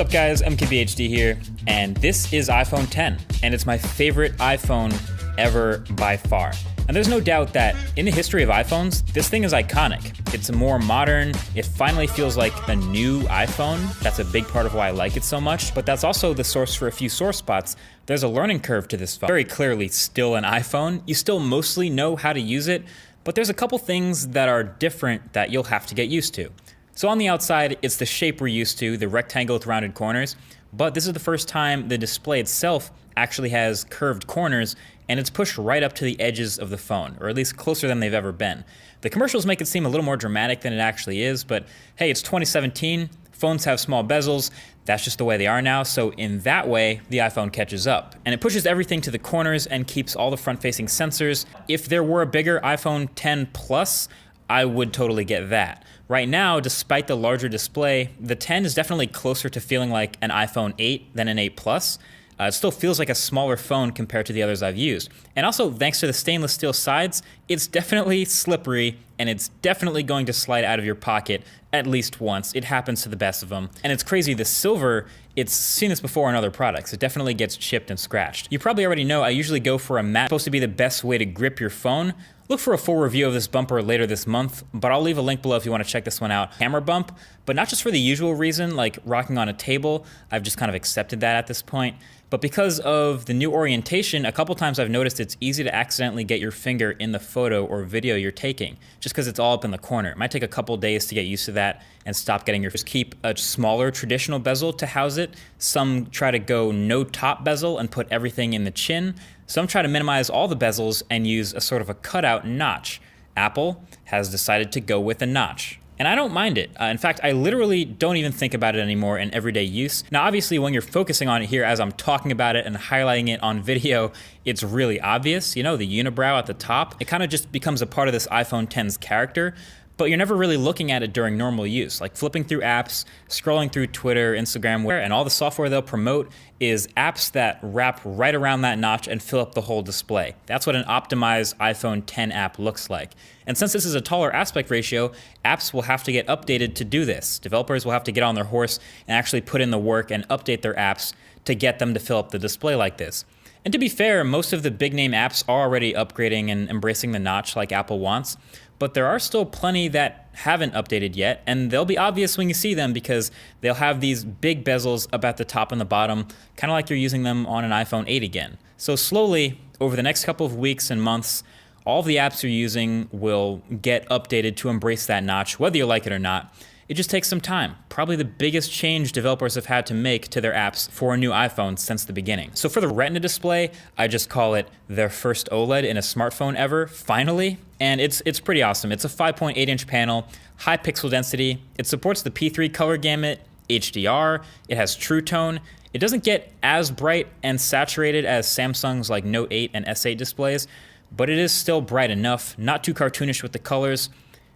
up guys, MKBHD here, and this is iPhone 10, and it's my favorite iPhone ever by far. And there's no doubt that in the history of iPhones, this thing is iconic. It's more modern, it finally feels like a new iPhone. That's a big part of why I like it so much, but that's also the source for a few sore spots. There's a learning curve to this phone. Very clearly still an iPhone, you still mostly know how to use it, but there's a couple things that are different that you'll have to get used to. So on the outside, it's the shape we're used to, the rectangle with rounded corners, but this is the first time the display itself actually has curved corners, and it's pushed right up to the edges of the phone, or at least closer than they've ever been. The commercials make it seem a little more dramatic than it actually is, but hey, it's 2017, phones have small bezels, that's just the way they are now, so in that way, the iPhone catches up. And it pushes everything to the corners and keeps all the front-facing sensors. If there were a bigger iPhone 10 Plus, I would totally get that. Right now, despite the larger display, the 10 is definitely closer to feeling like an iPhone 8 than an 8 Plus. It still feels like a smaller phone compared to the others I've used. And also, thanks to the stainless steel sides, it's definitely slippery and it's definitely going to slide out of your pocket at least once. It happens to the best of them. And it's crazy, the silver, it's seen this before in other products. It definitely gets chipped and scratched. You probably already know I usually go for a matte. It's supposed to be the best way to grip your phone. Look for a full review of this bumper later this month, but I'll leave a link below if you want to check this one out. Camera bump, but not just for the usual reason, like rocking on a table. I've just kind of accepted that at this point. But because of the new orientation, a couple times I've noticed it's easy to accidentally get your finger in the photo or video you're taking, just because it's all up in the corner. It might take a couple days to get used to that and stop getting your... Just keep a smaller traditional bezel to house it. Some try to go no top bezel and put everything in the chin. Some try to minimize all the bezels and use a sort of a cutout notch. Apple has decided to go with a notch. And I don't mind it. In fact, I literally don't even think about it anymore in everyday use. Now, obviously, when you're focusing on it here as I'm talking about it and highlighting it on video, it's really obvious. You know, the unibrow at the top, it kind of just becomes a part of this iPhone 10's character, but you're never really looking at it during normal use, like flipping through apps, scrolling through Twitter, Instagram, and all the software they'll promote is apps that wrap right around that notch and fill up the whole display. That's what an optimized iPhone 10 app looks like. And since this is a taller aspect ratio, apps will have to get updated to do this. Developers will have to get on their horse and actually put in the work and update their apps to get them to fill up the display like this. And to be fair, most of the big name apps are already upgrading and embracing the notch like Apple wants, but there are still plenty that haven't updated yet, and they'll be obvious when you see them because they'll have these big bezels up at the top and the bottom, kind of like you're using them on an iPhone 8 again. So slowly, over the next couple of weeks and months, all of the apps you're using will get updated to embrace that notch, whether you like it or not. It just takes some time. Probably the biggest change developers have had to make to their apps for a new iPhone since the beginning. So for the Retina display, I just call it their first OLED in a smartphone ever, finally. And it's pretty awesome. It's a 5.8-inch panel, high pixel density. It supports the P3 color gamut, HDR, it has True Tone. It doesn't get as bright and saturated as Samsung's like Note 8 and S8 displays, but it is still bright enough, not too cartoonish with the colors.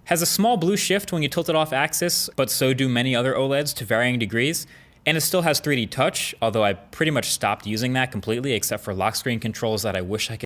Has a small blue shift when you tilt it off axis, but so do many other OLEDs to varying degrees. And it still has 3D touch, although I pretty much stopped using that completely except for lock screen controls that I wish I could